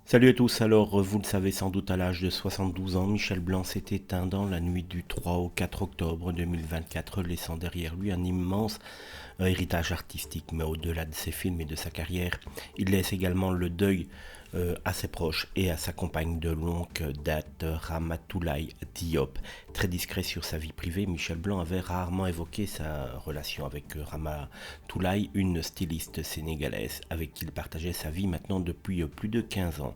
Salut à tous, alors vous le savez sans doute à l'âge de 72 ans, Michel Blanc s'est éteint dans la nuit du 3 au 4 octobre 2024, laissant derrière lui un immense héritage artistique, mais au-delà de ses films et de sa carrière, il laisse également le deuil à ses proches et à sa compagne de longue date, Ramatoulaye Diop. Très discret sur sa vie privée, Michel Blanc avait rarement évoqué sa relation avec Ramatoulaye, une styliste sénégalaise avec qui il partageait sa vie maintenant depuis plus de 15 ans.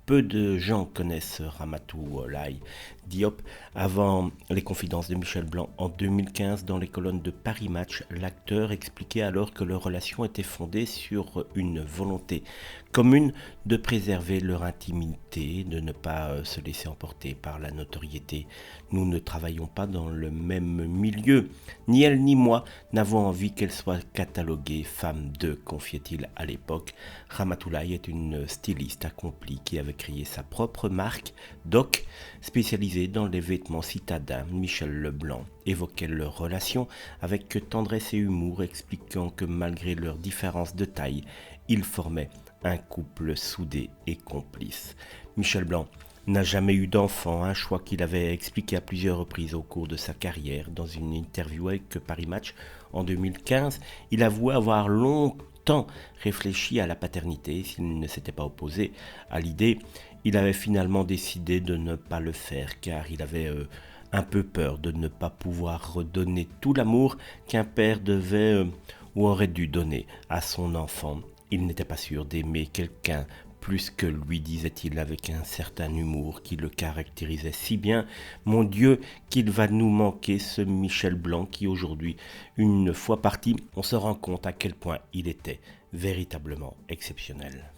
Peu de gens connaissent Ramatoulaye Diop. Avant les confidences de Michel Blanc en 2015 dans les colonnes de Paris Match, l'acteur expliquait alors que leur relation était fondée sur une volonté commune de préserver leur intimité, de ne pas se laisser emporter par la notoriété. Nous ne travaillons pas dans le même milieu. Ni elle ni moi n'avons envie qu'elle soit cataloguée femme de, confiait-il à l'époque. Ramatoulaye est une styliste accomplie qui avait créé sa propre marque, Doc, spécialisée dans les vêtements citadins. Michel Leblanc évoquait leur relation avec tendresse et humour, expliquant que malgré leurs différences de taille, ils formaient un couple soudé et complice. Michel Blanc n'a jamais eu d'enfant, un choix qu'il avait expliqué à plusieurs reprises au cours de sa carrière. Dans une interview avec Paris Match en 2015, il avouait avoir longtemps réfléchi à la paternité. S'il ne s'était pas opposé à l'idée, il avait finalement décidé de ne pas le faire car il avait un peu peur de ne pas pouvoir redonner tout l'amour qu'un père devait ou aurait dû donner à son enfant. Il n'était pas sûr d'aimer quelqu'un plus que lui, disait-il avec un certain humour qui le caractérisait si bien. Mon Dieu, qu'il va nous manquer ce Michel Blanc qui aujourd'hui, une fois parti, on se rend compte à quel point il était véritablement exceptionnel.